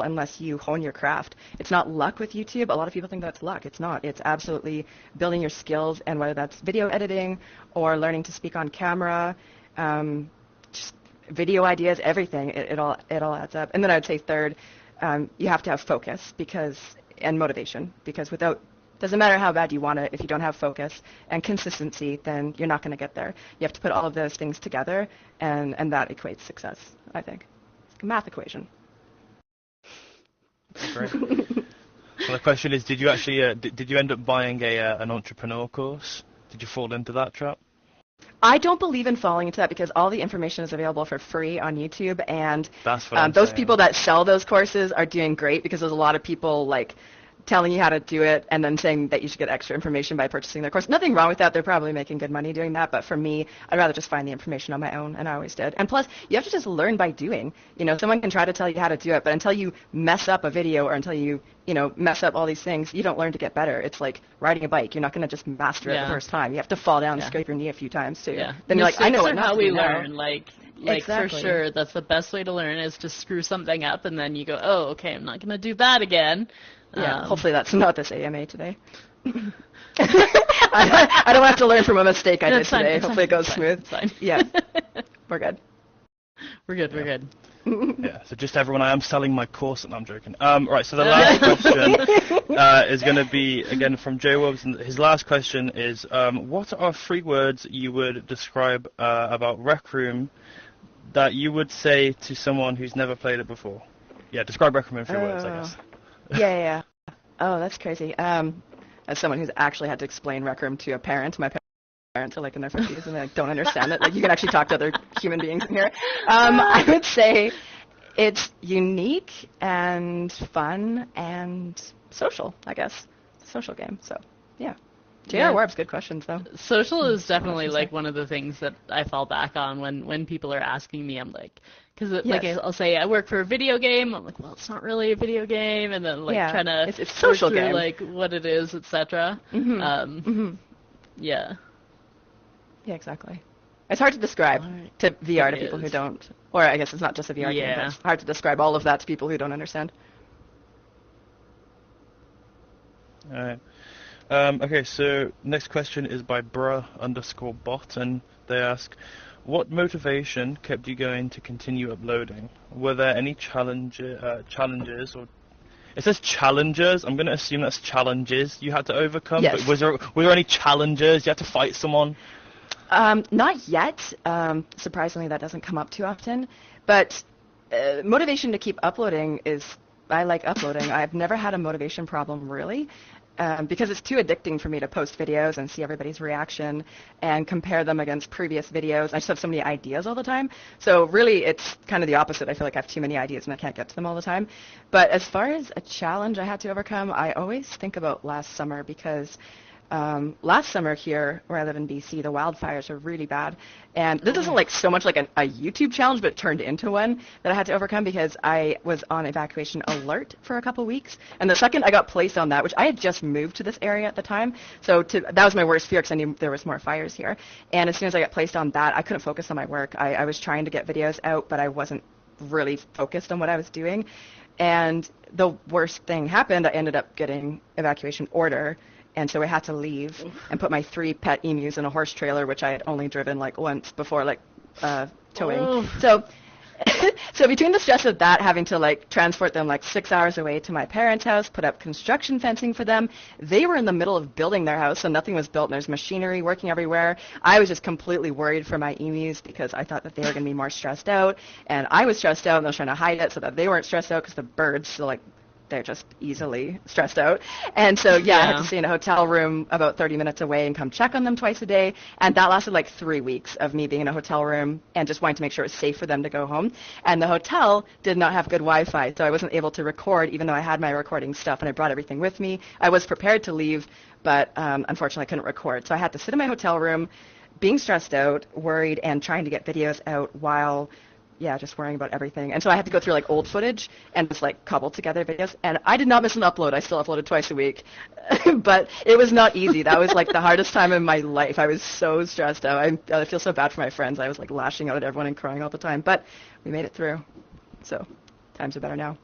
unless you hone your craft. It's not luck with YouTube. A lot of people think that's luck. It's not. It's absolutely building your skills, and whether that's video editing or learning to speak on camera, just video ideas, everything, it all adds up. And then I would say third, you have to have focus and motivation, because doesn't matter how bad you want it, if you don't have focus and consistency, then you're not going to get there. You have to put all of those things together, and that equates success, I think. It's a math equation. Great. So the question is, did you actually did you end up buying an entrepreneur course? Did you fall into that trap? I don't believe in falling into that, because all the information is available for free on YouTube, and That's what those saying. people that sell those courses are doing great, because there's a lot of people like telling you how to do it and then saying that you should get extra information by purchasing their course. Nothing wrong with that. They're probably making good money doing that. But for me, I'd rather just find the information on my own, and I always did. And plus, you have to just learn by doing. Someone can try to tell you how to do it, but until you mess up a video or until you mess up all these things, you don't learn to get better. It's like riding a bike. You're not going to just master it the first time. You have to fall down and scrape your knee a few times too. Yeah. Then you're like, I know what not how to we do now. learn. Like Exactly. For sure, that's the best way to learn, is to screw something up, and then you go, oh, okay, I'm not going to do that again. Yeah, hopefully that's not this AMA today. I don't have to learn from a mistake I did today. Hopefully it goes smooth. It's fine. Yeah, we're good. We're good. Yeah, so just everyone, I am selling my course, and I'm joking. Right, so the last question is going to be, again, from Joe Wobbs, and his last question is, what are 3 words you would describe about Rec Room that you would say to someone who's never played it before? Yeah, describe Rec Room in 3 words, I guess. Yeah. Oh, that's crazy. As someone who's actually had to explain Rec Room to a parent, my parents are like in their 50s and they don't understand it. Like, you can actually talk to other human beings in here. I would say it's unique and fun and social, I guess. It's a social game, so yeah. J.R. Warb's good questions, though. Social is definitely like one of the things that I fall back on when people are asking me. I'm like, because like I'll say I work for a video game. I'm like, well, it's not really a video game, and then like trying to it's social through, game, like what it is, etc. Yeah. Yeah, exactly. It's hard to describe to VR to people who don't, or I guess it's not just a VR game, but it's hard to describe all of that to people who don't understand. All right. Okay, so next question is by bruh_bot, and they ask, what motivation kept you going to continue uploading? Were there any challenges, or it says challenges, I'm going to assume that's challenges you had to overcome, but were there any challenges? You had to fight someone? Not yet. Surprisingly, that doesn't come up too often, but motivation to keep uploading is, I like uploading. I've never had a motivation problem, really. Because it's too addicting for me to post videos and see everybody's reaction and compare them against previous videos. I just have so many ideas all the time. So really, it's kind of the opposite. I feel like I have too many ideas and I can't get to them all the time. But as far as a challenge I had to overcome, I always think about last summer, because last summer here, where I live in BC, the wildfires are really bad. And this isn't like so much like a YouTube challenge, but it turned into one that I had to overcome, because I was on evacuation alert for a couple weeks. And the second I got placed on that, which I had just moved to this area at the time, so that was my worst fear, because I knew there was more fires here. And as soon as I got placed on that, I couldn't focus on my work. I was trying to get videos out, but I wasn't really focused on what I was doing. And the worst thing happened. I ended up getting evacuation order. And so I had to leave and put my 3 pet emus in a horse trailer, which I had only driven like once before, like towing. So between the stress of that, having to like transport them like 6 hours away to my parents' house, put up construction fencing for them, they were in the middle of building their house, so nothing was built, and there's machinery working everywhere. I was just completely worried for my emus, because I thought that they were going to be more stressed out, and I was stressed out, and I was trying to hide it so that they weren't stressed out, because the birds, so like, they're just easily stressed out. And so, I had to stay in a hotel room about 30 minutes away and come check on them twice a day. And that lasted like 3 weeks of me being in a hotel room and just wanting to make sure it was safe for them to go home. And the hotel did not have good Wi-Fi, so I wasn't able to record, even though I had my recording stuff and I brought everything with me. I was prepared to leave, but unfortunately I couldn't record. So I had to sit in my hotel room, being stressed out, worried, and trying to get videos out while just worrying about everything. And so I had to go through like old footage and just like cobble together videos. And I did not miss an upload. I still uploaded twice a week. But it was not easy. That was like the hardest time in my life. I was so stressed out. I feel so bad for my friends. I was like lashing out at everyone and crying all the time. But we made it through. So times are better now.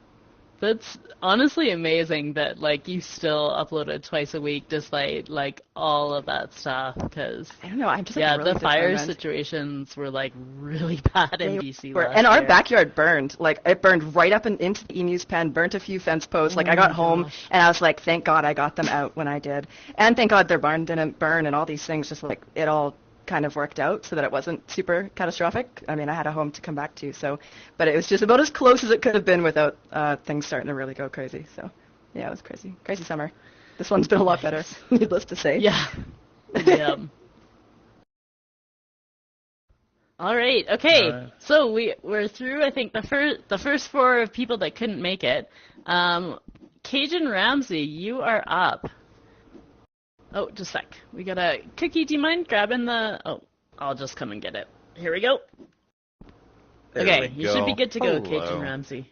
That's honestly amazing that like you still uploaded twice a week despite like all of that stuff. Because I don't know, I'm just like yeah, really the fire determined. situations were like really bad in They BC were, last and our year. backyard burned. Like it burned right up into the emu's pen, burnt a few fence posts. Like Oh I got my home gosh. and I was like, thank God I got them out when I did, and thank God their barn didn't burn and all these things. Just like it all kind of worked out so that it wasn't super catastrophic. I mean, I had a home to come back to, so, but it was just about as close as it could have been without things starting to really go crazy. So, yeah, it was crazy, crazy summer. This one's been a lot better, needless to say. Yeah. Yeah. All right. Okay. So we're through. I think the first four of people that couldn't make it. Cajun Ramsey, you are up. Oh, just a sec. We got a cookie. Do you mind grabbing the? Oh, I'll just come and get it. Here we go. There Okay, we you should be go. good to go, Hello. Cajun Ramsey.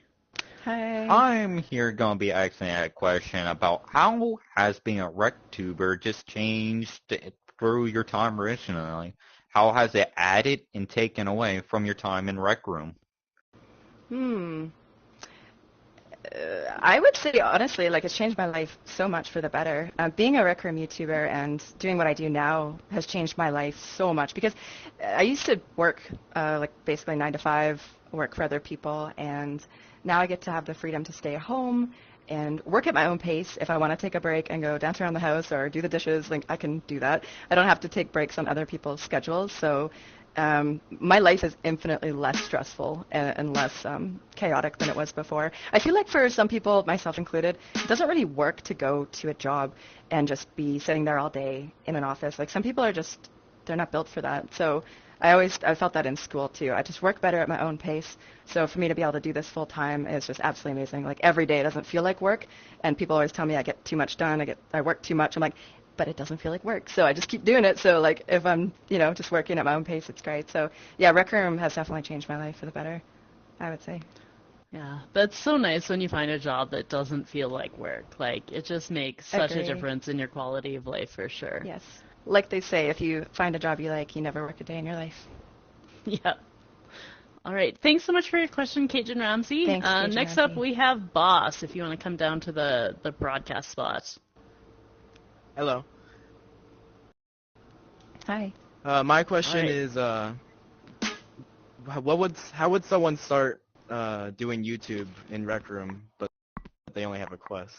Hi. I'm here going to be asking a question about how has being a Wrecktuber just changed through your time originally? How has it added and taken away from your time in Rec Room? I would say honestly, like it's changed my life so much for the better. Being a Rec Room YouTuber and doing what I do now has changed my life so much because I used to work like basically 9 to 5, work for other people, and now I get to have the freedom to stay home and work at my own pace. If I want to take a break and go dance around the house or do the dishes, like I can do that. I don't have to take breaks on other people's schedules. So my life is infinitely less stressful and less chaotic than it was before. I feel like for some people, myself included, it doesn't really work to go to a job and just be sitting there all day in an office. Like some people are just, they're not built for that. So I felt that in school too. I just work better at my own pace. So for me to be able to do this full time is just absolutely amazing. Like every day it doesn't feel like work, and people always tell me I get too much done. I work too much. I'm like, but it doesn't feel like work. So I just keep doing it. So like if I'm, just working at my own pace, it's great. So yeah, Rec Room has definitely changed my life for the better, I would say. Yeah, that's so nice when you find a job that doesn't feel like work. Like it just makes such a Agree. difference in your quality of life for sure. Yes. Like they say, if you find a job you like, you never work a day in your life. Yeah. All right. Thanks so much for your question, Cajun Ramsey. Thanks, Cajun next Ramsey. up, we have Boss, if you want to come down to the broadcast spot. Hello. Hi. My question Alright. is, how would someone start doing YouTube in Rec Room, but they only have a Quest?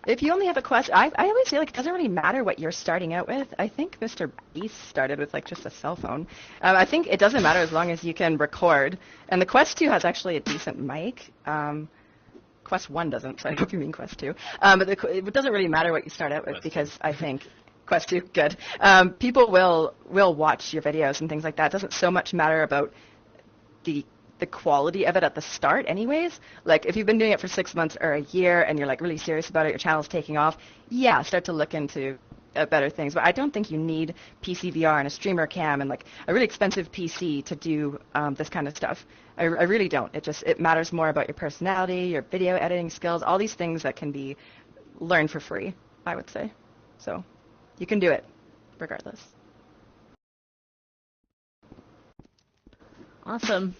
If you only have a Quest, I always say like it doesn't really matter what you're starting out with. I think Mr. Beast started with like just a cell phone. I think it doesn't matter as long as you can record. And the Quest 2 has actually a decent mic. Quest 1 doesn't, so I hope you mean Quest 2. But it doesn't really matter what you start out with because I think Quest 2, good. People will watch your videos and things like that. It doesn't so much matter about the quality of it at the start anyways. Like if you've been doing it for 6 months or a year and you're like really serious about it, your channel's taking off, yeah, start to look into better things. But I don't think you need PC VR and a streamer cam and like a really expensive PC to do this kind of stuff. I really don't. It matters more about your personality, your video editing skills, all these things that can be learned for free, I would say. So you can do it regardless. Awesome.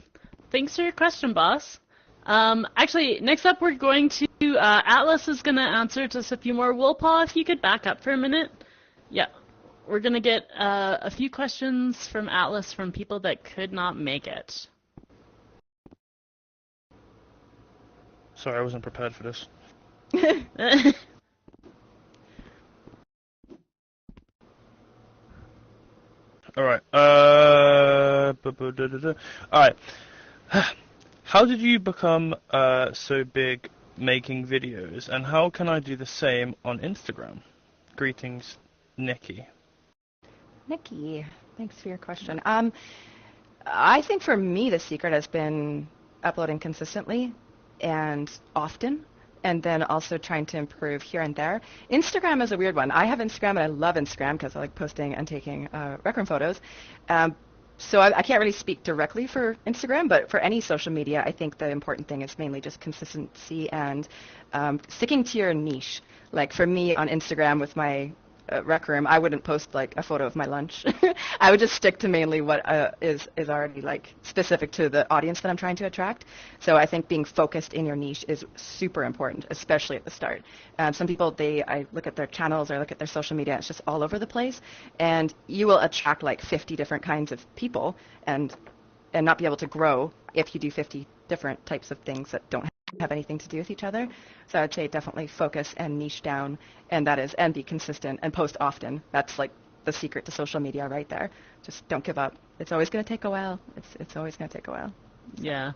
Thanks for your question, Boss. Actually, next up we're going to, Atlas is going to answer just a few more. Woolpaw, if you could back up for a minute. Yeah. We're going to get a few questions from Atlas from people that could not make it. Sorry, I wasn't prepared for this. Alright. Alright. How did you become so big making videos, and how can I do the same on Instagram? Greetings, Nikki. Nikki, thanks for your question. I think for me the secret has been uploading consistently and often, and then also trying to improve here and there. Instagram is a weird one. I have Instagram and I love Instagram because I like posting and taking Rec Room photos. So I can't really speak directly for Instagram, but for any social media, I think the important thing is mainly just consistency and sticking to your niche. Like for me on Instagram with my Rec Room, I wouldn't post like a photo of my lunch. I would just stick to mainly what is already like specific to the audience that I'm trying to attract. So I think being focused in your niche is super important, especially at the start. Some people, I look at their channels or look at their social media, it's just all over the place, and you will attract like 50 different kinds of people and not be able to grow if you do 50 different types of things that don't have anything to do with each other. So I'd say definitely focus and niche down, and be consistent and post often. That's like the secret to social media right there. Just don't give up. It's always going to take a while. It's always going to take a while. So, yeah.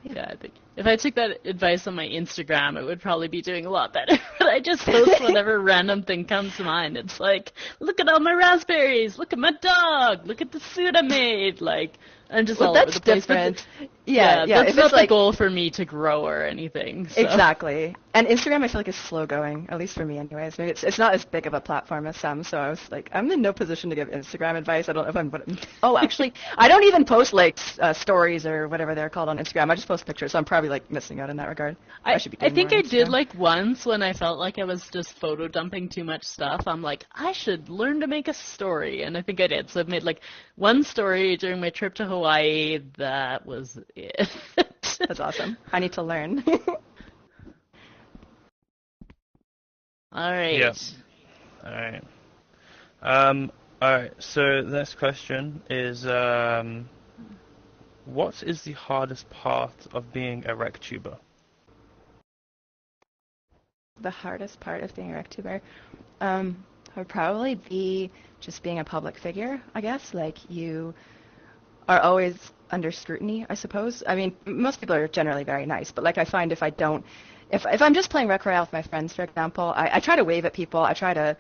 Yeah, I think if I took that advice on my Instagram, it would probably be doing a lot better. But I just post whatever random thing comes to mind. It's like, look at all my raspberries, look at my dog, look at the suit I made. Like, I'm just all over the place. Different. Yeah, that's not the goal for me to grow or anything. So. Exactly. And Instagram, I feel like, is slow going, at least for me anyways. Maybe it's not as big of a platform as some, so I was like, I'm in no position to give Instagram advice. I don't know if I'm... Oh, actually, I don't even post, like, stories or whatever they're called on Instagram. I just post pictures, so I'm probably, like, missing out in that regard. I should be doing I think more I on did, Instagram. like, once when I felt like I was just photo dumping too much stuff. I'm like, I should learn to make a story, and I think I did. So I've made, like, one story during my trip to Hawaii. That was it. That's awesome. I need to learn. All right. Yeah. All right. All right. So the next question is, what is the hardest part of being a Wrecktuber? The hardest part of being a Wrecktuber would probably be just being a public figure, I guess. Like, you are always under scrutiny, I suppose. I mean, most people are generally very nice, but like I find if I'm just playing Royale with my friends, for example, I try to wave at people, I try to,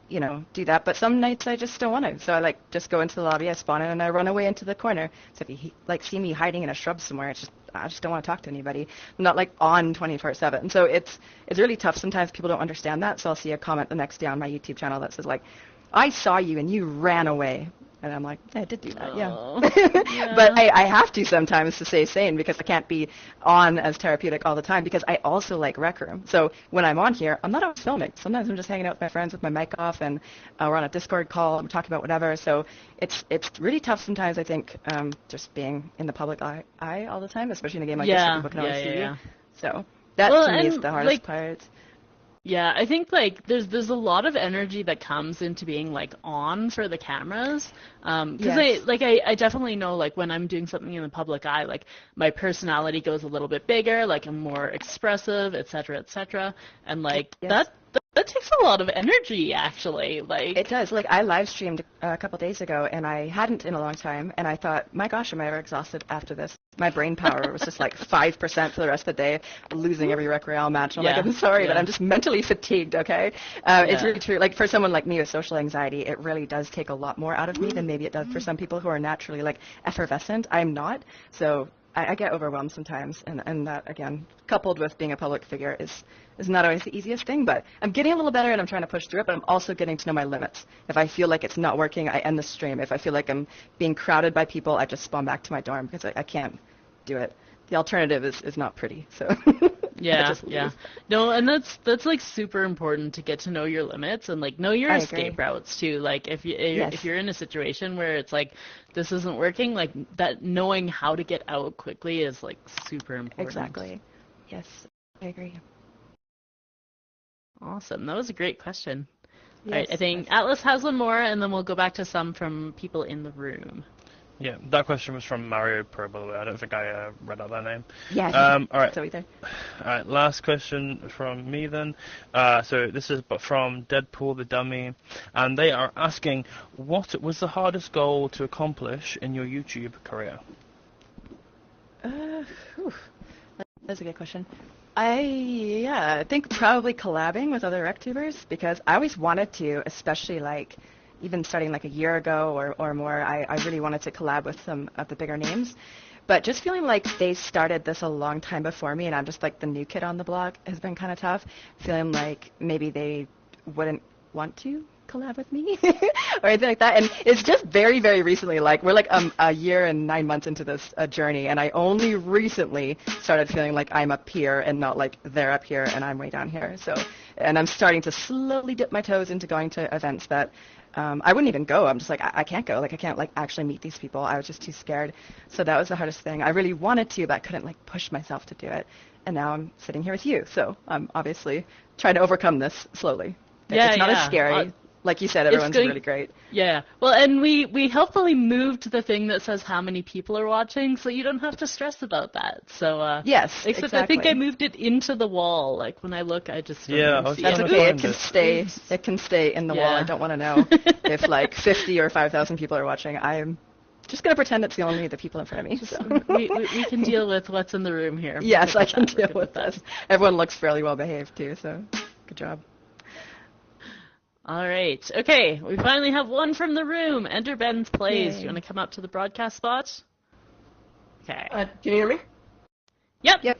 do that, but some nights I just don't want to. So I like just go into the lobby, I spawn in, and I run away into the corner. So if you like see me hiding in a shrub somewhere, I just don't want to talk to anybody. I'm not like on 24/7. So it's really tough. Sometimes people don't understand that. So I'll see a comment the next day on my YouTube channel that says like, I saw you and you ran away. And I'm like, I did do that, yeah. Yeah. But I have to sometimes to stay sane because I can't be on as therapeutic all the time because I also like Rec Room. So when I'm on here, I'm not always filming. Sometimes I'm just hanging out with my friends with my mic off and we're on a Discord call and we're talking about whatever. So it's really tough sometimes, I think, just being in the public eye all the time, especially in a game like this where people can always see you. So that to me is the hardest part. Yeah, I think like there's a lot of energy that comes into being like on for the cameras. Because I definitely know like when I'm doing something in the public eye, like my personality goes a little bit bigger, like I'm more expressive, et cetera, and like that takes a lot of energy actually. Like it does. Like I live streamed a couple days ago and I hadn't in a long time, and I thought, my gosh, am I ever exhausted after this? My brain power was just like 5% for the rest of the day, losing every Royale match. I'm like, I'm sorry, but I'm just mentally fatigued, okay? It's really true. Like for someone like me with social anxiety, it really does take a lot more out of me than maybe it does for some people who are naturally like effervescent. I'm not. So I get overwhelmed sometimes, and that, again, coupled with being a public figure is not always the easiest thing, but I'm getting a little better and I'm trying to push through it, but I'm also getting to know my limits. If I feel like it's not working, I end the stream. If I feel like I'm being crowded by people, I just spawn back to my dorm because I can't do it. The alternative is not pretty, so... Yeah. No, and that's like super important to get to know your limits and like know your escape routes too. Like if you're in a situation where it's like this isn't working, like that knowing how to get out quickly is like super important. Exactly. Yes, I agree. Awesome. That was a great question. Yes, all right, I think Atlas has one more, and then we'll go back to some from people in the room. Yeah, that question was from Mario Pro, by the way. I don't think I read out that name. Yeah. All right. So either. All right, last question from me then. So this is from Deadpool the Dummy, and they are asking, what was the hardest goal to accomplish in your YouTube career? That's a good question. I think probably collabing with other Wrecktubers, because I always wanted to, especially like even starting like a year ago or more, I really wanted to collab with some of the bigger names. But just feeling like they started this a long time before me and I'm just like the new kid on the block has been kind of tough. Feeling like maybe they wouldn't want to collab with me or anything like that. And it's just very, very recently, like we're like a year and 9 months into this journey, and I only recently started feeling like I'm up here and not like they're up here and I'm way down here. So, and I'm starting to slowly dip my toes into going to events that I wouldn't even go. I'm just like, I can't go. Like, I can't like actually meet these people. I was just too scared. So that was the hardest thing. I really wanted to, but I couldn't like push myself to do it. And now I'm sitting here with you. So I'm obviously trying to overcome this slowly. Yeah, it's not as scary. Like you said, everyone's really great. Yeah. Well, and we helpfully moved the thing that says how many people are watching, so you don't have to stress about that. So yes, except exactly. I think I moved it into the wall. Like when I look, I just don't really see that's it. okay. It can stay. It can stay in the wall. I don't want to know if like 50 or 5,000 people are watching. I'm just gonna pretend it's the only the people in front of me. So. we can deal with what's in the room here. Yes, I can deal with this. Everyone looks fairly well behaved too. So good job. All right. Okay, we finally have one from the room. Enter Ben's Plays. Yay. Do you want to come up to the broadcast spot? Okay. Can you hear me? Yep.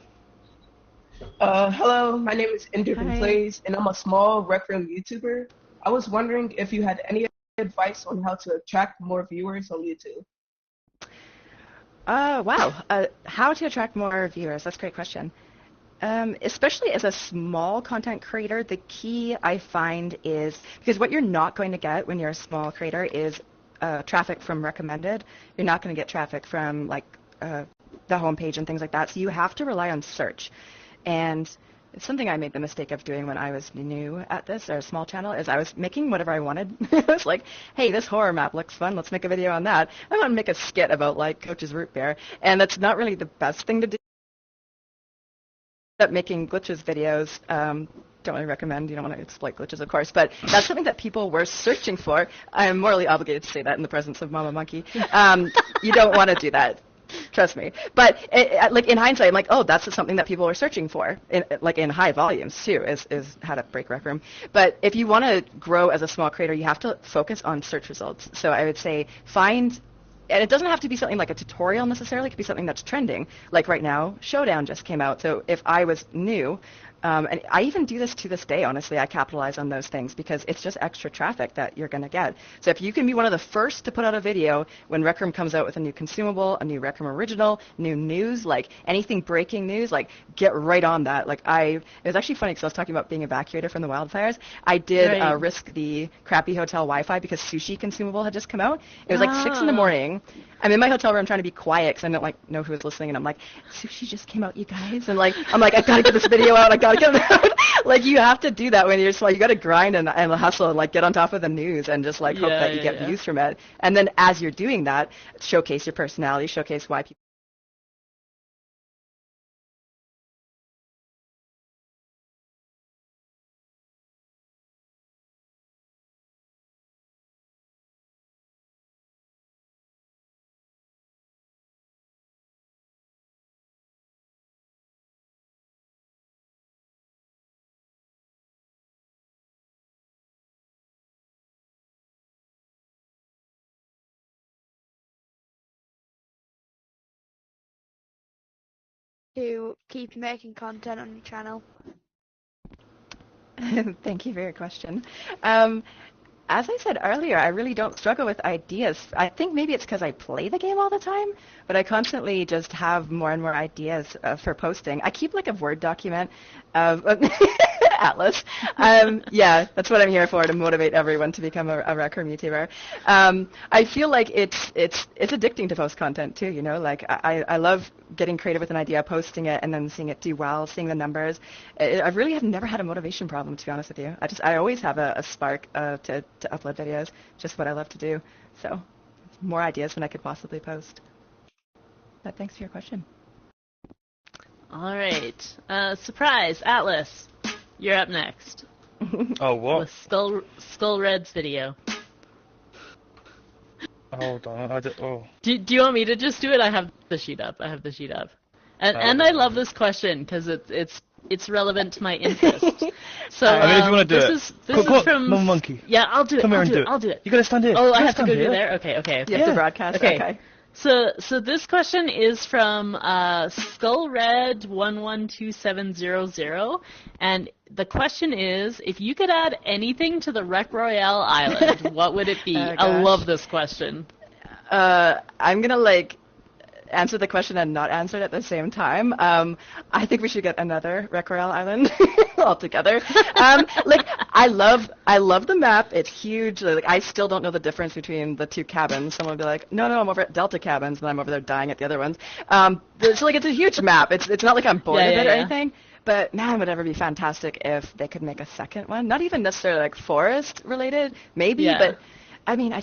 Hello, my name is Ender Ben Plays, and I'm a small Rec Room YouTuber. I was wondering if you had any advice on how to attract more viewers on YouTube. Wow. How to attract more viewers? That's a great question. Especially as a small content creator, the key I find is, because what you're not going to get when you're a small creator is traffic from recommended. You're not going to get traffic from like the homepage and things like that. So you have to rely on search. And it's something I made the mistake of doing when I was new at this, or a small channel, is I was making whatever I wanted. I was like, hey, this horror map looks fun. Let's make a video on that. I want to make a skit about like Coach's root beer. And that's not really the best thing to do. Up making glitches videos. Don't really recommend. You don't want to exploit glitches, of course, but that's something that people were searching for. I'm morally obligated to say that in the presence of Mama Monkey. You don't want to do that. Trust me. But like in hindsight, I'm like, oh, that's something that people were searching for, like in high volumes too, is how to break Rec Room. But if you want to grow as a small creator, you have to focus on search results. So I would say find. And it doesn't have to be something like a tutorial necessarily. It could be something that's trending. Like right now, Showdown just came out. So if I was new, and I even do this to this day, honestly, I capitalize on those things because it's just extra traffic that you're going to get. So if you can be one of the first to put out a video when Rec Room comes out with a new consumable, a new Rec Room original, new news, like anything breaking news, like get right on that. Like it was actually funny because I was talking about being evacuated from the wildfires. I did risk the crappy hotel Wi-Fi because Sushi consumable had just come out. It was like 6 in the morning. I'm in my hotel room trying to be quiet because I don't like know who was listening, and I'm like, Sushi just came out, you guys, and like I'm like, I gotta get this video out, I gotta get it out. Like you have to do that when you're small. You gotta grind and hustle and like get on top of the news and just like hope that you get views from it. And then as you're doing that, showcase your personality, showcase why people. To keep making content on your channel? Thank you for your question. As I said earlier, I really don't struggle with ideas. I think maybe it's because I play the game all the time, but I constantly just have more and more ideas for posting. I keep like a Word document of Atlas. Yeah, that's what I'm here for, to motivate everyone to become a Rec Room YouTuber. I feel like it's addicting to post content too, you know, like I love getting creative with an idea, posting it, and then seeing it do well, seeing the numbers. I really have never had a motivation problem, to be honest with you. I always have a spark to upload videos, just what I love to do. So more ideas than I could possibly post. But thanks for your question. All right. Surprise, Atlas. You're up next. Oh, what? With Skull Red's video. Hold on. Do you want me to just do it? I have the sheet up. And I love this question because it's relevant to my interest. So I mean, if you want to do it. This is from Mama Monkey. Yeah, I'll do it. Come here and do it. I'll do it. You gotta stand here. Oh, I have to stand go here. there. Okay. You have to broadcast. Okay. So this question is from SkullRed112700, and the question is, if you could add anything to the Wreck Royale island, what would it be? Oh, I gosh. love this question. I'm gonna answer the question and not answer it at the same time. I think we should get another Wreck Royale island altogether. I love the map. It's huge. I still don't know the difference between the two cabins. Someone will be like, no, I'm over at Delta cabins, and I'm over there dying at the other ones. It's a huge map. It's not like I'm bored of it or anything. But man, would it ever be fantastic if they could make a second one? Not even necessarily forest related, maybe, but I mean, I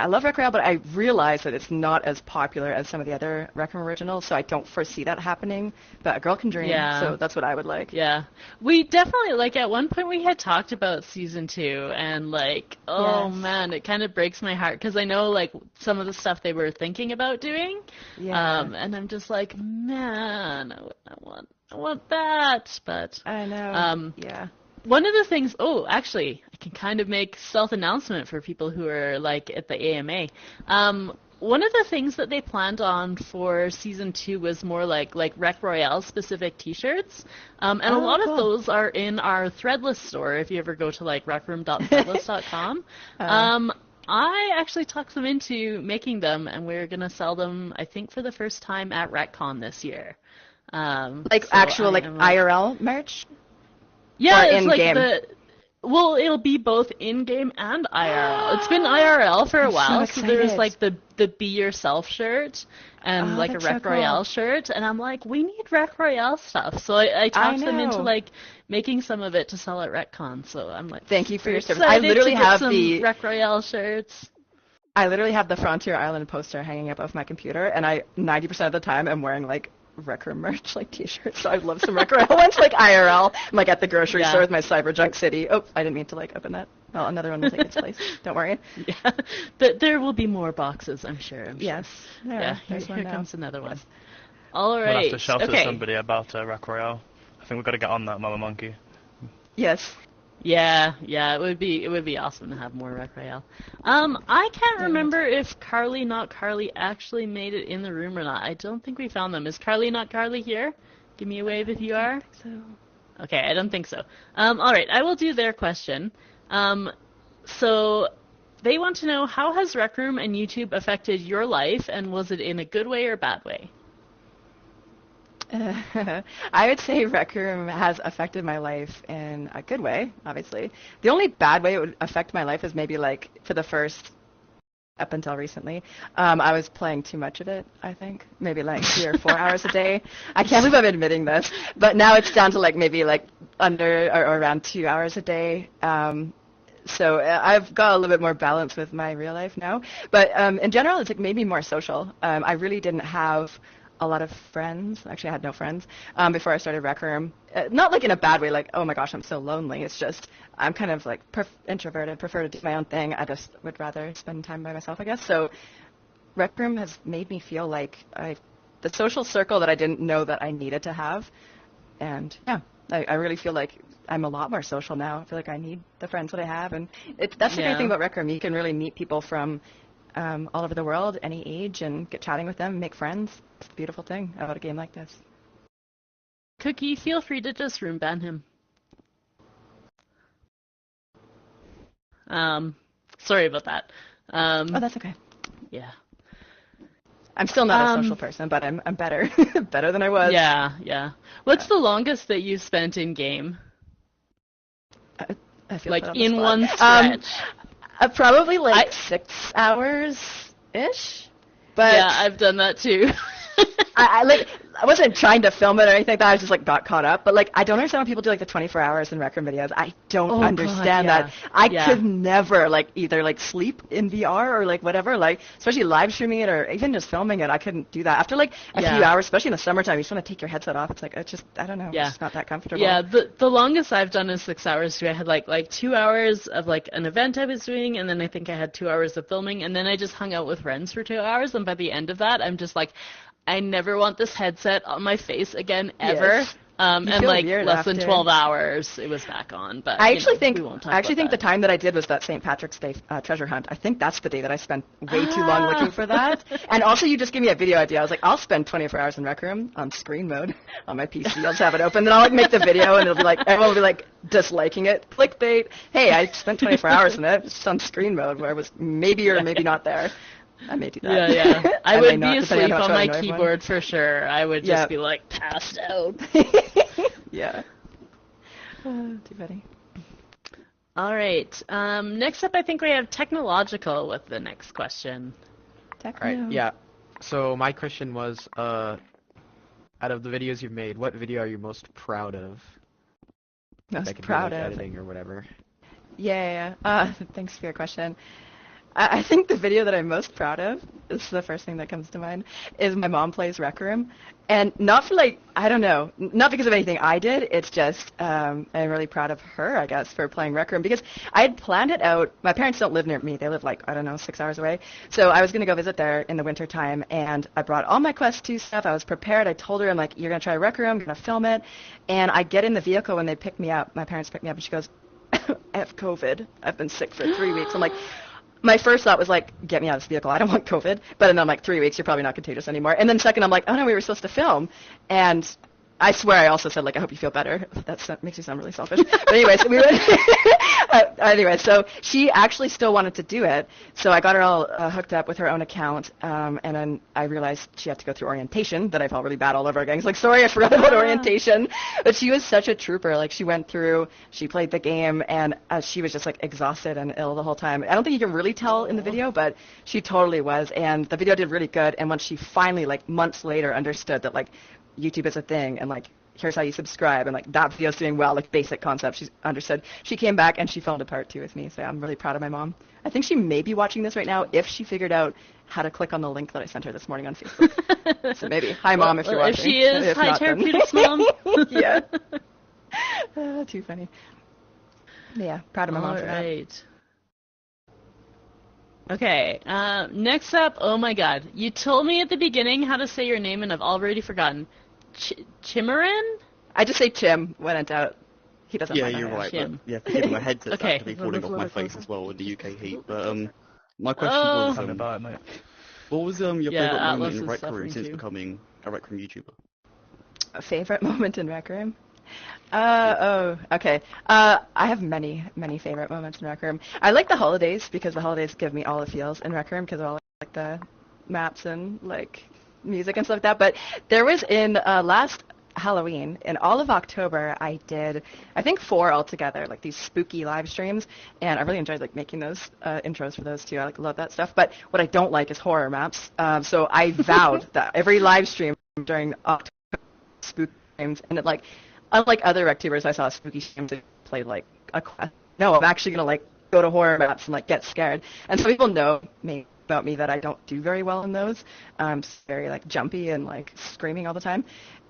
love Wreck Royale, but I realize that it's not as popular as some of the other Wreck Room originals, so I don't foresee that happening. But a girl can dream, so that's what I would like. Yeah. We definitely, at one point we had talked about Season 2, and, man, it kind of breaks my heart, because I know, some of the stuff they were thinking about doing, and I'm just like, man, I want that, but... I know, One of the things, actually, I can kind of make self-announcement for people who are, at the AMA. One of the things that they planned on for Season 2 was more like Wreck Royale-specific T-shirts. And a lot of those are in our Threadless store, if you ever go to, recroom.threadless.com. I actually talked them into making them, and we're going to sell them, I think, for the first time at RecCon this year. IRL merch? Yeah, it's it'll be both in-game and IRL. It's been IRL for a while, so there's the Be Yourself shirt and a Wreck Royale shirt, and I'm like, we need Wreck Royale stuff. So I talked them into making some of it to sell at RecCon. So I'm like, thank you for your service. I literally have the Wreck Royale shirts. I literally have the Frontier Island poster hanging up off my computer, and I 90% of the time am wearing Wreck Room merch, T-shirts. So I'd love some Wreck Royale ones, IRL. I'm at the grocery store with my Cyberjunk City. Oh, I didn't mean to open that. Well, another one will take its place. Don't worry. Yeah, there will be more boxes, I'm sure. Yes. Here comes another one. All right. We'll have to shout at somebody about Wreck Royale. I think we've got to get on that, Mama Monkey. Yes. Yeah, it would be awesome to have more Wreck Royale. I can't remember if Carly Not Carly actually made it in the room or not. I don't think we found them. Is Carly Not Carly here? Give me a wave if you are. I don't think so. Okay, I don't think so. All right, I will do their question. So they want to know, how has Rec Room and YouTube affected your life, and was it in a good way or bad way? I would say Rec Room has affected my life in a good way, obviously. The only bad way it would affect my life is maybe for the first, up until recently, I was playing too much of it, I think. Maybe 3 or 4 hours a day. I can't believe I'm admitting this. But now it's down to maybe under or around 2 hours a day. So I've got a little bit more balance with my real life now. But in general, it's made me more social. I really didn't have a lot of friends. Actually, I had no friends before I started Rec Room. Not in a bad way, oh my gosh, I'm so lonely. It's just I'm kind of introverted, prefer to do my own thing. I just would rather spend time by myself, I guess. So Rec Room has made me feel the social circle that I didn't know that I needed to have. And yeah, I really feel I'm a lot more social now. I feel I need the friends that I have. And that's the great thing about Rec Room. You can really meet people from all over the world, any age, and get chatting with them, make friends. It's a beautiful thing about a game like this. Cookie, feel free to just room ban him. Sorry about that. Oh, that's okay. Yeah. I'm still not a social person, but I'm better. Better than I was. Yeah. What's the longest that you've spent in game? I feel in one stretch. Probably 6 hours-ish. But yeah, I've done that too. I wasn't trying to film it or anything like that. I just got caught up. But I don't understand when people do the 24 hours in Rec Room videos. I don't understand that. I could never either sleep in VR or whatever. Especially live streaming it or even just filming it. I couldn't do that. After a few hours, especially in the summertime, you just want to take your headset off. It's just I don't know. Yeah. It's just not that comfortable. Yeah. The longest I've done is 6 hours too. I had like 2 hours of an event I was doing, and then I think I had 2 hours of filming, and then I just hung out with friends for 2 hours. And by the end of that, I'm just I never want this headset on my face again, ever. Yes. And feel like weird less than after. 12 hours, it was back on. But I actually think we won't talk the about that. time that I did was that St. Patrick's Day treasure hunt. I think that's the day that I spent way too long looking for that. And also, you just gave me a video idea. I was like, I'll spend 24 hours in Rec Room on screen mode on my PC. I'll just have it open, then I'll like make the video, and it'll be like everyone will be like disliking it. Clickbait. Hey, I spent 24 hours in it. It's just on screen mode where I was maybe or maybe not there. I may do that. Yeah. I may would not, be depending asleep how much on I my annoy everyone. keyboard for sure. I would just be like passed out. Yeah. Too funny. All right. Next up, I think we have technological with the next question. Techno. Alright, yeah. So my question was, out of the videos you've made, what video are you most proud of? Most That could proud be like of. editing or whatever. Yeah. Thanks for your question. I think the video that I'm most proud of, this is the first thing that comes to mind, is my mom plays Rec Room. And not for like, I don't know, not because of anything I did, it's just, I'm really proud of her, I guess, for playing Rec Room. Because I had planned it out, my parents don't live near me, they live like, I don't know, 6 hours away. So I was going to go visit there in the winter time, and I brought all my Quest 2 stuff, I was prepared, I told her, I'm like, you're going to try Rec Room, I'm going to film it. And I get in the vehicle when they pick me up, my parents pick me up, and she goes, I have COVID, I've been sick for 3 weeks. I'm like, my first thought was like, get me out of this vehicle. I don't want COVID. But then I'm like, 3 weeks, you're probably not contagious anymore. And then second, I'm like, oh no, we were supposed to film. And I swear I also said like, I hope you feel better. That makes me sound really selfish. But anyway, so we went. Anyway, so she actually still wanted to do it. So I got her all hooked up with her own account. And then I realized she had to go through orientation. That I felt really bad all over again. It's like, sorry, I forgot about orientation. But she was such a trooper. Like she went through, she played the game, and she was just like exhausted and ill the whole time. I don't think you can really tell in the video, but she totally was. And the video did really good. And once she finally, like months later, understood that like YouTube is a thing, and like here's how you subscribe, and like that video's doing well, like basic concepts, she understood. She came back and she filmed a part 2 with me, so I'm really proud of my mom. I think she may be watching this right now if she figured out how to click on the link that I sent her this morning on Facebook. So maybe, hi mom, if you're watching. If she is, if hi not, then- Therapeutics mom. Yeah. Too funny. Yeah, proud of my mom for that. Alright. Okay, next up, oh my god. You told me at the beginning how to say your name and I've already forgotten. Chimarin? I just say Chim when in doubt. He doesn't Yeah, mind you're that. right. Jim. But, yeah, forgive me, my headset's Okay. actually falling off my face as well in the UK heat. But my question Oh. was, Tell me about it, mate. what was your Yeah, favourite Atlas moment in is Rec Room suffering since too. becoming a Rec Room YouTuber? A favorite moment in Rec Room? Okay. I have many, many favorite moments in Rec Room. I like the holidays because the holidays give me all the feels in Rec Room because of all like the maps and like music and stuff like that. But there was in last Halloween, in all of October, I did, I think 4 altogether, like these spooky live streams, and I really enjoyed like making those intros for those too. I like love that stuff. But what I don't like is horror maps. So I vowed that every live stream during October spooky streams, and it like, unlike other Wrecktubers, I saw spooky streams that played like a quest. No, I'm actually gonna like go to horror maps and like get scared. And so people know about me that I don't do very well in those. I'm just very like jumpy and like screaming all the time.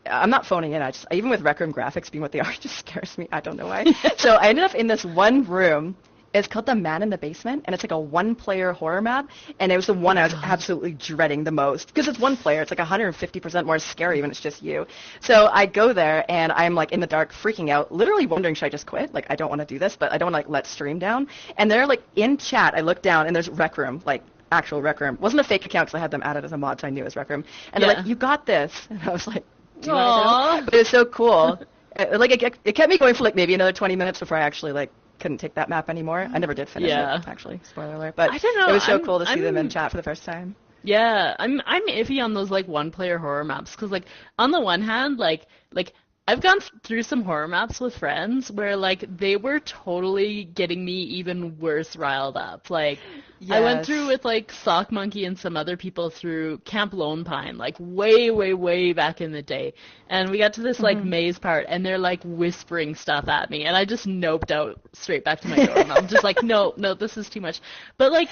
I'm not phoning in. Even with Rec Room graphics being what they are, it just scares me. I don't know why. So I ended up in this one room. It's called The Man in the Basement, and it's like a one-player horror map, and it was the one I was absolutely dreading the most, because it's one player. It's like 150% more scary when it's just you. So I go there, and I'm like in the dark, freaking out, literally wondering, should I just quit? Like, I don't want to do this, but I don't want to like let stream down. And they're like in chat, I look down, and there's Rec Room, like actual Rec Room. It wasn't a fake account, because I had them added as a mod, so I knew it was Rec Room. And they're like, you got this. And I was like, do I know? But it was so cool. Like it kept me going for like maybe another 20 minutes before I actually like couldn't take that map anymore. I never did finish it, actually. Spoiler alert. But I don't know. It was so cool to see them in chat for the first time. Yeah, I'm iffy on those like one-player horror maps because like on the one hand, like I've gone through some horror maps with friends where like they were totally getting me even worse riled up. Like I went through with like Sock Monkey and some other people through Camp Lone Pine, like way back in the day. And we got to this like maze part and they're like whispering stuff at me and I just noped out straight back to my dorm. I'm just like, no, this is too much. But like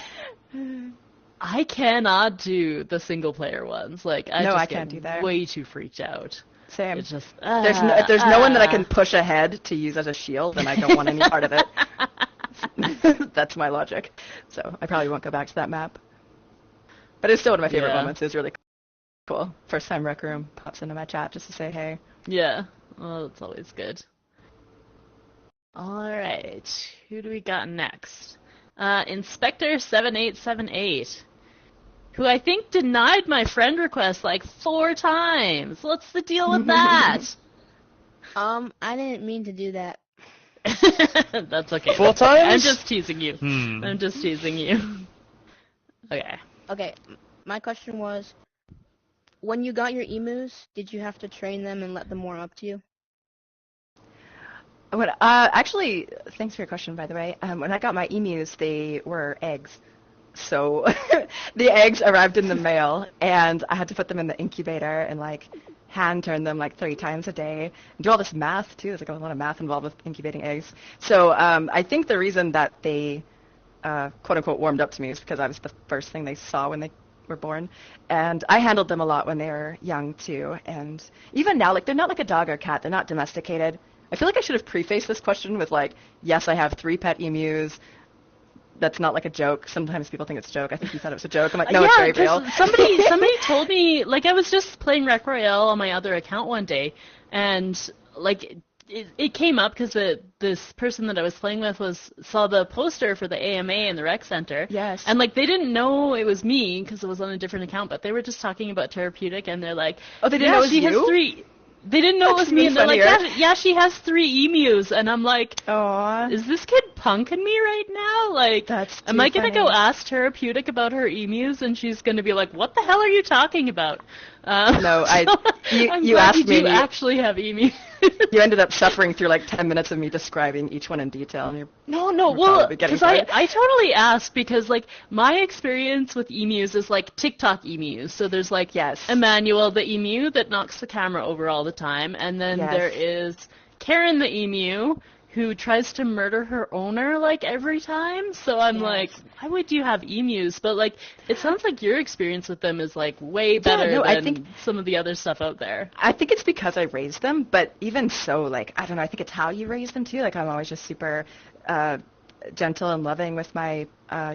I cannot do the single player ones. Like I can't do that. Way too freaked out. Same. It's just if there's no one that I can push ahead to use as a shield, then I don't want any part of it. That's my logic. So I probably won't go back to that map. But it's still one of my favorite moments. It was really cool. First time Rec Room pops into my chat just to say hey. Yeah. Oh, that's always good. All right, who do we got next? Inspector 7878, who I think denied my friend request like 4 times. What's the deal with that? I didn't mean to do that. That's okay. 4 times? I'm just teasing you. I'm just teasing you. Okay. Okay, my question was, when you got your emus, did you have to train them and let them warm up to you? Actually, thanks for your question, by the way. When I got my emus, they were eggs. So the eggs arrived in the mail, and I had to put them in the incubator and like hand turn them like 3 times a day. And do all this math too. There's like a lot of math involved with incubating eggs. So I think the reason that they quote unquote warmed up to me is because I was the first thing they saw when they were born. And I handled them a lot when they were young too. And even now, like they're not like a dog or cat. They're not domesticated. I feel like I should have prefaced this question with like, yes, I have 3 pet emus. That's not like a joke. Sometimes people think it's a joke. I think you thought it was a joke. I'm like, no, it's very real. Somebody told me, like, I was just playing Royale on my other account one day, and like it came up because this person that I was playing with saw the poster for the AMA in the rec center. Yes. And like they didn't know it was me because it was on a different account, but they were just talking about therapeutic, and they're like, oh, they didn't know it was she you? has 3. They didn't know That's it was me, and they're funnier. like, yeah, she has 3 emus, and I'm like, Aww. is this kid punking me right now? Like, That's am I gonna funny. go ask Therapeutic about her emus, and she's gonna be like, what the hell are you talking about? No, I'm you glad asked you do me. actually have emus. You ended up suffering through like 10 minutes of me describing each one in detail. And No, you're well, probably getting because bored. I totally asked because, like, my experience with emus is, like, TikTok emus. So there's, like, Yes. Emmanuel the emu that knocks the camera over all the time, and then Yes. there is Karen the emu who tries to murder her owner, like, every time. So I'm Yes. like, why would you have emus? But, like, it sounds like your experience with them is, like, way better no, than I think- some of the other stuff out there. I think it's because I raised them, but even so, like, I don't know, I think it's how you raise them too. Like, I'm always just super gentle and loving with my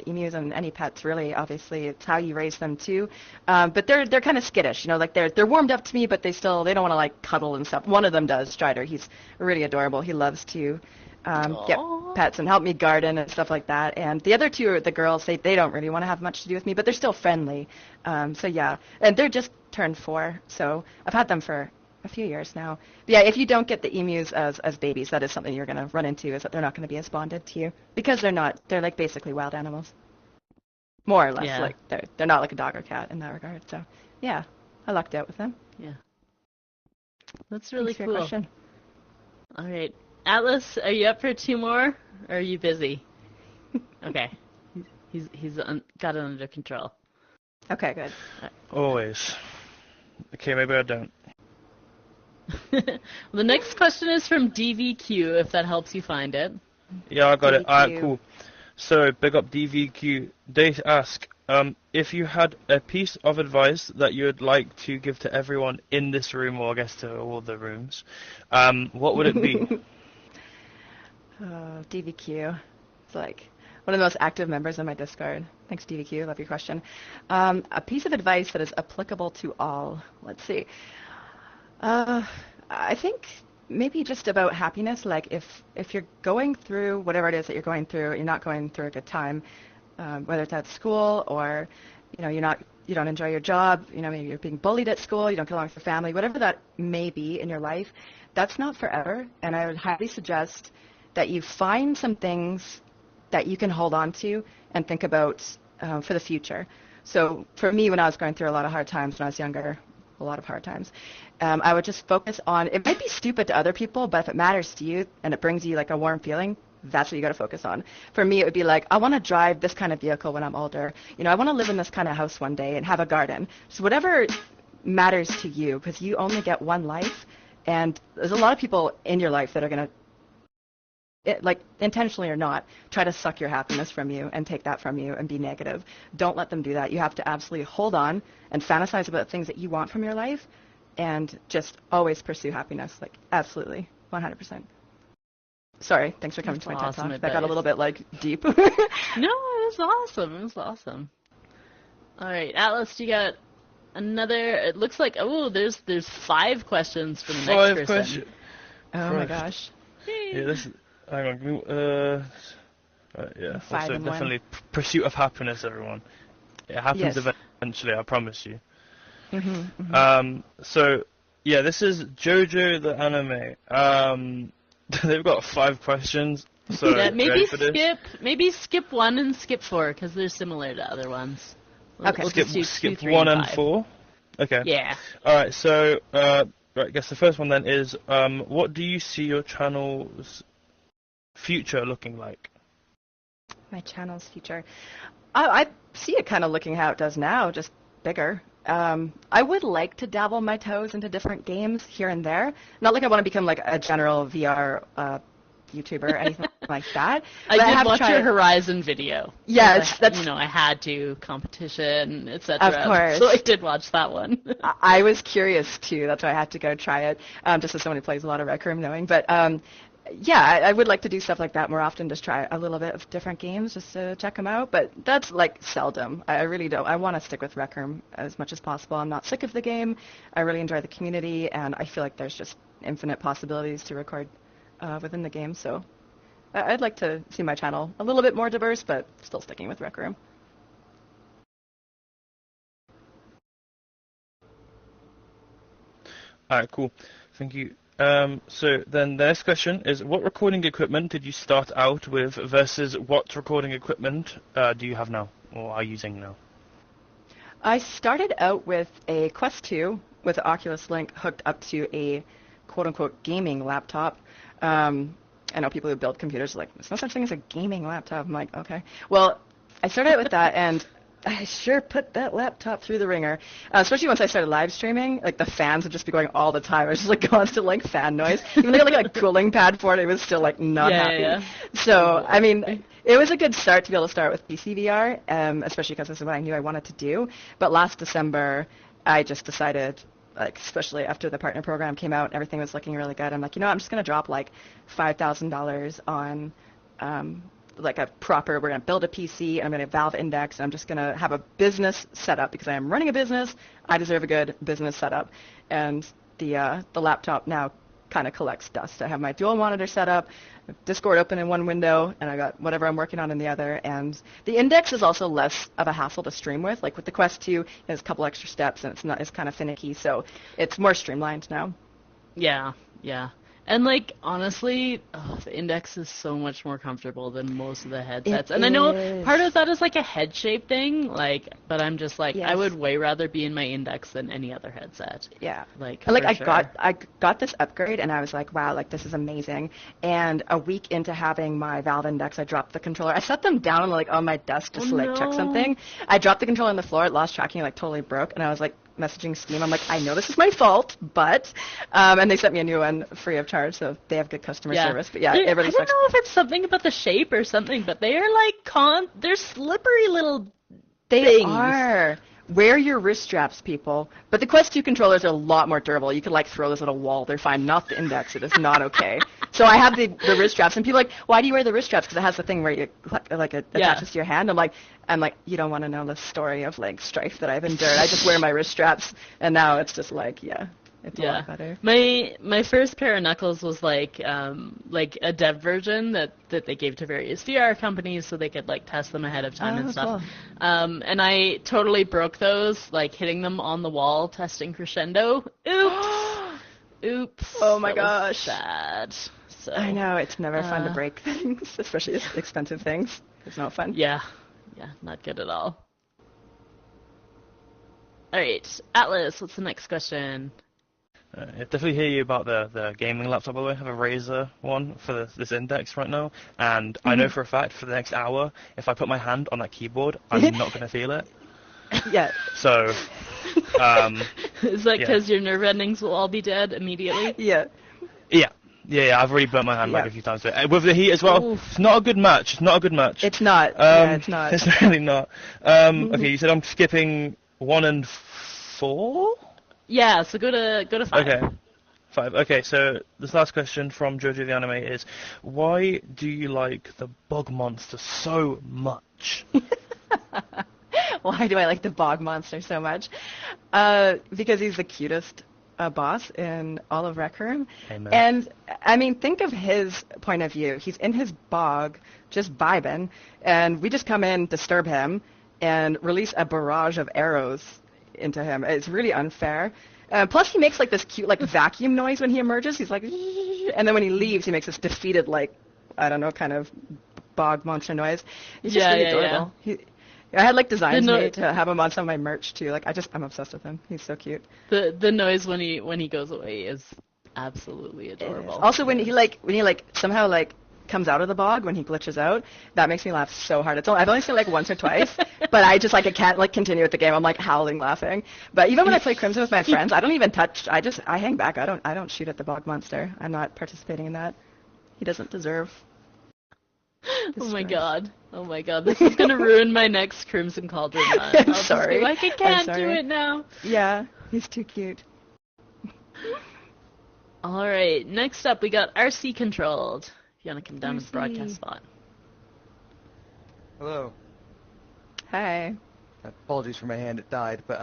emus and any pets, really, obviously. It's how you raise them too. But they're kind of skittish, you know, like they're warmed up to me, but they don't want to like cuddle and stuff. One of them does, Strider. He's really adorable. He loves to get pets and help me garden and stuff like that. And the other 2 are the girls. They don't really want to have much to do with me, but they're still friendly. So yeah, and they're just turned 4, so I've had them for a few years now. But yeah, if you don't get the emus as babies, that is something you're going to run into, is that they're not going to be as bonded to you because they're like basically wild animals, more or less. Yeah. Like they're not like a dog or cat in that regard. So yeah, I lucked out with them. Yeah. That's really Thanks for cool. your question. All right. Atlas, are you up for 2 more, or are you busy? Okay. He's got it under control. Okay, good. Always. Okay, maybe I don't. The next question is from DVQ, if that helps you find it. Yeah, I got it. Alright, DVQ. cool. So, big up DVQ. They ask, if you had a piece of advice that you would like to give to everyone in this room, or I guess to all the rooms, what would it be? DVQ. It's like one of the most active members in my Discord. Thanks, DVQ. Love your question. A piece of advice that is applicable to all. Let's see. I think maybe just about happiness. Like if you're going through whatever it is that you're going through, you're not going through a good time, whether it's at school or you don't enjoy your job, maybe you're being bullied at school, you don't get along with your family, whatever that may be in your life, that's not forever. And I would highly suggest that you find some things that you can hold on to and think about for the future. So for me, when I was going through a lot of hard times when I was younger, a lot of hard times, I would just focus on, it might be stupid to other people, but if it matters to you and it brings you like a warm feeling, that's what you got to focus on. For me, it would be like, I want to drive this kind of vehicle when I'm older. I want to live in this kind of house one day and have a garden. So whatever matters to you, because you only get one life, and there's a lot of people in your life that are going to, like intentionally or not, try to suck your happiness from you and take that from you and be negative. Don't let them do that. You have to absolutely hold on and fantasize about things that you want from your life and just always pursue happiness. Like, absolutely, 100%. Sorry, thanks for coming to my TED awesome Talk. That got a little bit, like, deep. No, it was awesome. It was awesome. All right, Atlas, you got another, it looks like, there's 5 questions for the next person. Oh my Christ. gosh. Yeah, this. Hang on. Yeah. 5 Also, and 1. definitely pursuit of happiness, everyone. It happens Yes. eventually. I promise you. Mm-hmm. So yeah, this is JoJo the anime. They've got 5 questions. So Yeah, ready for this? maybe skip 1 and skip 4 because they're similar to other ones. Okay. We'll just do 2, Skip 3, 1 and and 5. 4. Okay. Yeah. All right. So right, I guess the first one then is what do you see your channel's future looking like? My channel's future. I see it kind of looking how it does now, just bigger. I would like to dabble my toes into different games here and there. Not like I want to become like a general VR YouTuber or anything like that. I But did have watch tried... your Horizon video. Yes, that's... You know, I had to, competition, etc. Of course. So I did watch that one. I was curious too. That's why I had to go try it, just as someone who plays a lot of Rec Room knowing. But yeah, I would like to do stuff like that more often, just try a little bit of different games just to check them out. But that's like seldom. I really don't. I want to stick with Rec Room as much as possible. I'm not sick of the game. I really enjoy the community, and I feel like there's just infinite possibilities to record within the game. So I'd like to see my channel a little bit more diverse, but still sticking with Rec Room. All right, cool. Thank you. So then the next question is, what recording equipment did you start out with versus what recording equipment do you have now or are using now? I started out with a Quest 2 with an Oculus Link hooked up to a quote-unquote gaming laptop. I know people who build computers are like, there's no such thing as a gaming laptop. I'm like, okay. Well, I started out with that, and I sure put that laptop through the ringer, especially once I started live streaming. Like, the fans would just be going all the time. It was just, like, constant, like, fan noise. Even though I got, like, a cooling pad for it, it was still, like, not happy. Yeah. So, I mean, it was a good start to be able to start with PCVR, especially because this is what I knew I wanted to do. But last December, I just decided, like, especially after the partner program came out, everything was looking really good. I'm like, you know, I'm just going to drop, like, $5,000 on like a proper, we're going to build a PC, I'm going to Valve Index, and I'm just going to have a business setup because I am running a business. I deserve a good business setup. And the laptop now kind of collects dust. I have my dual monitor set up, Discord open in one window, and I got whatever I'm working on in the other. And the Index is also less of a hassle to stream with. Like with the Quest 2, there's a couple extra steps, and it's kind of finicky, so it's more streamlined now. Yeah. And, like, honestly, the Index is so much more comfortable than most of the headsets. And I know part of that is, like, a head shape thing, like, but I'm just like, Yes. I would way rather be in my Index than any other headset. Yeah. Like, And, like, for sure. I got this upgrade, and I was like, wow, like, this is amazing. And a week into having my Valve Index, I dropped the controller. I set them down, like, on my desk just to, like, check something. I dropped the controller on the floor, it lost tracking, like, totally broke, and I was like, messaging Steam. I'm like, I know this is my fault, but, and they sent me a new one free of charge, so they have good customer service. But yeah, it really I don't know if it's something about the shape or something, but they are like they're slippery little They things. are. Wear your wrist straps, people. But the Quest 2 controllers are a lot more durable. You could, like, throw this at a wall. They're fine. Not the Index. It is not okay. So I have the wrist straps, and people are like, why do you wear the wrist straps? Because it has the thing where it attaches to your hand. I'm like, you don't want to know the story of, like, strife that I've endured. I just wear my wrist straps, and now it's just like, yeah. It's a lot better. My first pair of knuckles was like a dev version that they gave to various VR companies so they could like test them ahead of time and stuff. Cool. And I totally broke those, like hitting them on the wall, testing Crescendo. Oops. Oh my That was gosh. sad. So I know, it's never fun to break things, especially expensive things. It's not fun. Yeah, not good at all. All right, Atlas, what's the next question? I definitely hear you about the gaming laptop, by the way. I have a Razer one for this Index right now, and I know for a fact for the next hour, if I put my hand on that keyboard, I'm not going to feel it. Yeah. So, Is that because your nerve endings will all be dead immediately? Yeah. Yeah, I've already burnt my hand back a few times. With the heat as well, Oof. it's not a good match. It's not a good match. It's not. It's not. It's really not. Okay, you said I'm skipping 1 and 4? Yeah, so go to 5. Okay. 5. Okay, so this last question from JoJo the Anime is, why do you like the bog monster so much? Why do I like the bog monster so much? Because he's the cutest. a boss in all of Rec Room. Amen. And I mean, think of his point of view. He's in his bog, just vibing, and we just come in, disturb him, and release a barrage of arrows into him. It's really unfair. Plus, he makes like this cute like vacuum noise when he emerges. He's like, and then when he leaves, he makes this defeated like, I don't know, kind of bog monster noise. He's just really adorable. I had like designs made to have him on some of my merch too. Like I'm obsessed with him. He's so cute. The noise when he goes away is absolutely adorable. Also, when he somehow like comes out of the bog when he glitches out, that makes me laugh so hard. I've only seen it like once or twice, but I just like I can't like continue with the game. I'm like howling laughing. But even when I play Crimson with my friends, I don't even touch. I hang back. I don't shoot at the bog monster. I'm not participating in that. He doesn't deserve. Oh my god. This is gonna ruin my next Crimson Cauldron run. I'm sorry. I can't do it now. Yeah, he's too cute. Alright, next up we got RC controlled. If you wanna come down to the broadcast spot. Hello. Hi. Apologies for my hand, it died, but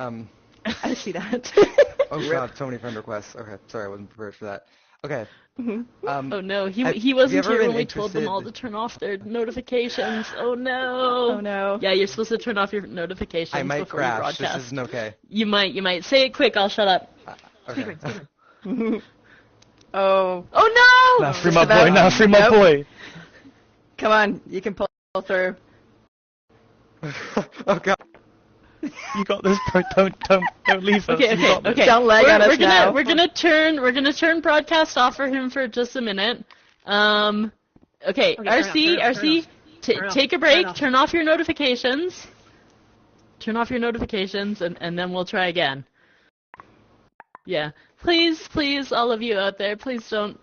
I see that. oh god, so many friend requests. Okay, sorry, I wasn't prepared for that. Okay. Oh no, he wasn't here when we told them all to turn off their notifications. Oh no. Oh no. Yeah, you're supposed to turn off your notifications I might before crash. you broadcast. This isn't okay. You might. Say it quick, I'll shut up. Okay. Oh no! Now free my boy, now free my boy. Come on, you can pull through. Oh god. You got this, bro. Don't leave us. Okay. Don't lag on us now. We're gonna turn broadcast off for him for just a minute. Okay, RC, take a break. Turn off your notifications. Turn off your notifications, and then we'll try again. Yeah, please, all of you out there, please don't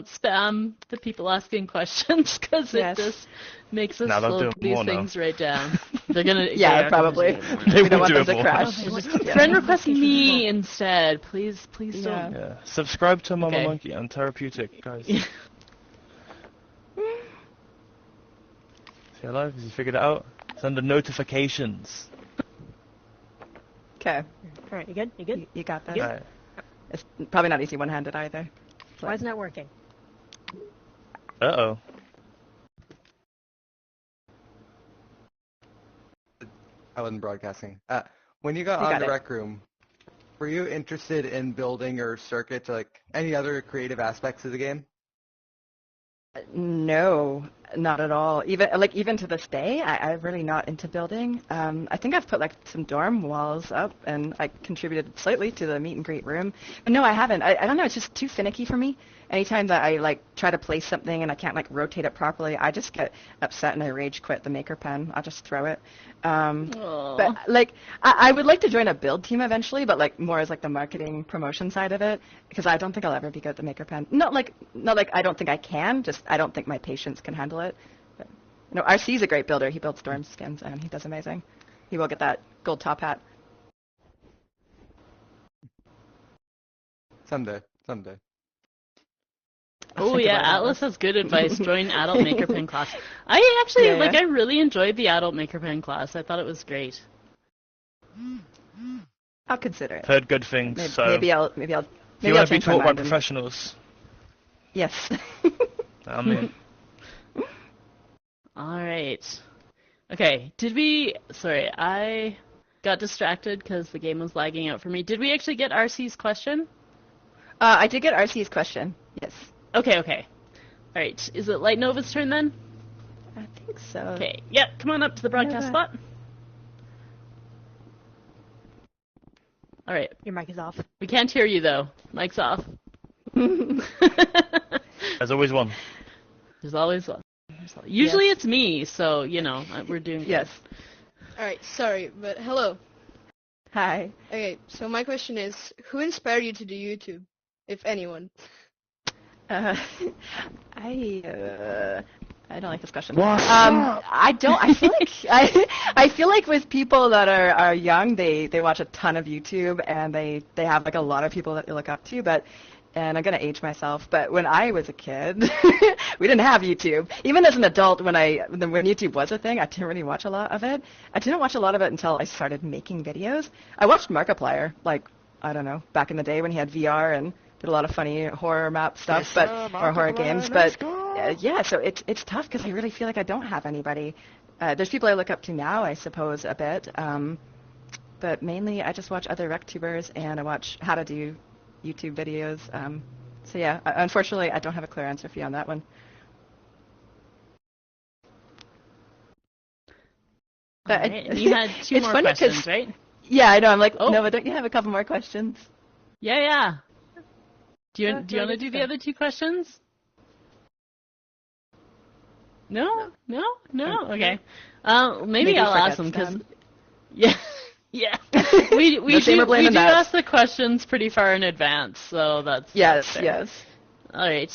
spam the people asking questions because it just makes us slow these things right down. They're gonna probably. They don't will want do them it to more. crash. Friend request me instead, please don't. Yeah. Subscribe to Mama Monkey and Therapeutic, guys. See alive? Has he figured it out? It's under notifications. Okay. All right, you good? You got that. Right. It's probably not easy one-handed either. Why isn't that working? Uh-oh. I wasn't broadcasting. When you got on the Rec Room, were you interested in building your circuit, like any other creative aspects of the game? No, not at all. Even to this day, I'm really not into building. I think I've put like some dorm walls up, and I contributed slightly to the meet and greet room. But no, I haven't. I don't know. It's just too finicky for me. Anytime that I like try to place something and I can't like rotate it properly, I just get upset and I rage quit the maker pen. I'll just throw it. But like I would like to join a build team eventually, but like more as like the marketing promotion side of it, because I don't think I'll ever be good at the maker pen. Not like I don't think I can, just I don't think my patience can handle it. But, RC's a great builder. He builds storm skins and he does amazing. He will get that gold top hat. Someday. Oh yeah, Atlas has good advice. Join adult maker pen class. I actually I really enjoyed the adult maker pen class. I thought it was great. I'll consider it. Heard good things. Maybe I'll you want to be taught by professionals? Yes. I'm in. All right. Okay. Sorry, I got distracted because the game was lagging out for me. Did we actually get RC's question? I did get RC's question. Yes. Okay. All right. Is it Light Nova's turn then? I think so. Okay. Yep. Come on up to the broadcast spot. All right. Your mic is off. We can't hear you though. Mic's off. There's always one. There's always one. Usually it's me, so we're doing good. Yes. Alright, sorry, but hello. Hi. Okay, so my question is, who inspired you to do YouTube, if anyone? I don't like this question. I don't. I feel like I feel like with people that are young, they watch a ton of YouTube and they have like a lot of people that they look up to. And I'm gonna age myself, but when I was a kid, we didn't have YouTube. Even as an adult, when YouTube was a thing, I didn't really watch a lot of it. I didn't watch a lot of it until I started making videos. I watched Markiplier like I don't know, back in the day when he had VR and did a lot of funny horror map stuff, or horror games. But yeah, so it's tough because I really feel like I don't have anybody. There's people I look up to now, I suppose, a bit. But mainly I just watch other Wrecktubers and I watch how to do YouTube videos. So yeah, unfortunately I don't have a clear answer for you on that one. But right. You had two more questions, right? Yeah, I know. I'm like, no, but don't you have a couple more questions? Yeah. Do you want to do the other two questions? No. Okay. Maybe I'll ask them because yeah. We do ask the questions pretty far in advance, so that's yes. All right.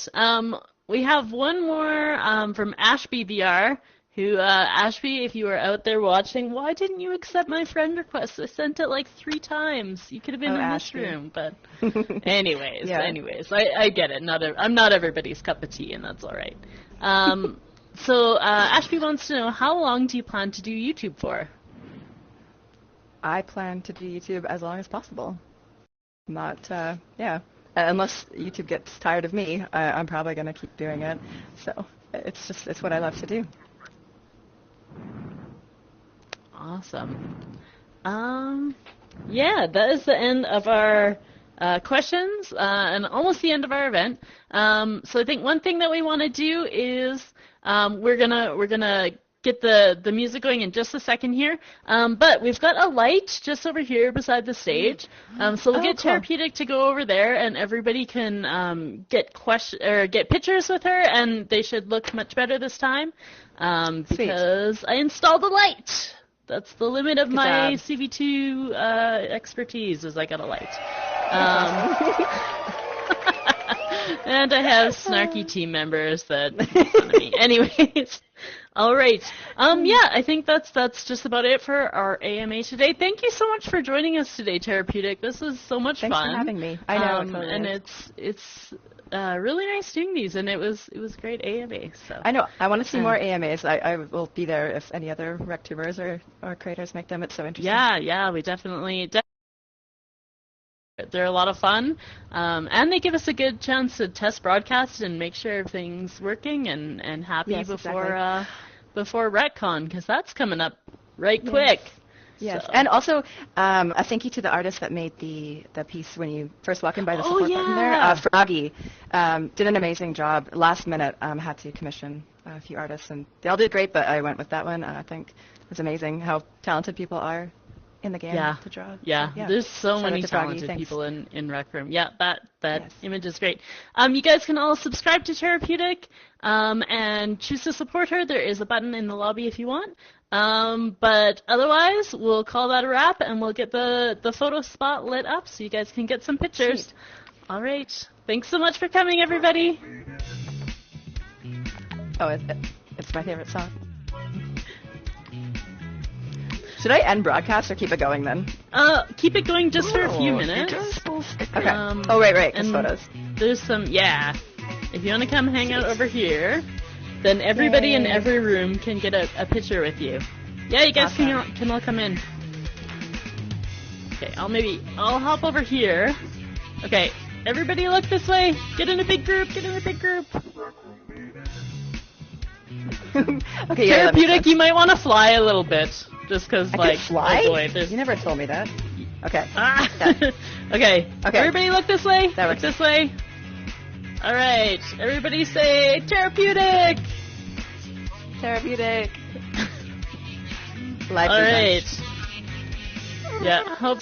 We have one more from Ashby VR. Who, Ashby, if you were out there watching, why didn't you accept my friend request? I sent it like 3 times. You could have been in this room, but anyways, I get it. I'm not everybody's cup of tea, and that's all right. So Ashby wants to know, how long do you plan to do YouTube for? I plan to do YouTube as long as possible. Not, unless YouTube gets tired of me, I'm probably going to keep doing it. So it's what I love to do. Awesome. Yeah, that is the end of our questions and almost the end of our event. So I think one thing that we want to do is we're gonna get the music going in just a second here. But we've got a light just over here beside the stage. So we'll get Therapeutic to go over there, and everybody can get pictures with her, and they should look much better this time because I installed a light. That's the limit of my CV2 expertise, is I got a light. And I have snarky team members that make fun of me. Anyways, all right. Yeah, I think that's just about it for our AMA today. Thank you so much for joining us today, Therapeutic. This was so much fun. Thanks for having me. I know, totally and it's really nice doing these, and it was great AMA. So I know. I want to see more AMAs. I will be there if any other Wrecktubers or creators make them. It's so interesting. Yeah, we definitely. They're a lot of fun, and they give us a good chance to test broadcast and make sure everything's working and happy before RecCon, because that's coming up right quick. Yes, so. And also a thank you to the artist that made the piece when you first walk in by the support button there. Froggy did an amazing job. Last minute, had to commission a few artists, and they all did great, but I went with that one. I think it was amazing how talented people are in the game to draw. Yeah, there's so many talented people in Rec Room. Yeah, that image is great. You guys can all subscribe to Therapeutic and choose to support her. There is a button in the lobby if you want. But otherwise, we'll call that a wrap, and we'll get the photo spot lit up so you guys can get some pictures. Sweet. All right. Thanks so much for coming, everybody. Oh, it's my favorite song. Should I end broadcast or keep it going then? Keep it going just for a few minutes. Okay. Right. And photos. There's some, If you want to come hang out over here, then everybody in every room can get a picture with you. Yeah, you guys can all come in. Okay, I'll hop over here. Okay, everybody look this way. Get in a big group. Okay, Therapeutic, you might want to fly a little bit. Just because, fly? Oh boy, you never told me that. Okay. Okay. Everybody look this way. That works. Look this way. All right. Everybody say Therapeutic. Therapeutic. All right. Yeah. Hope.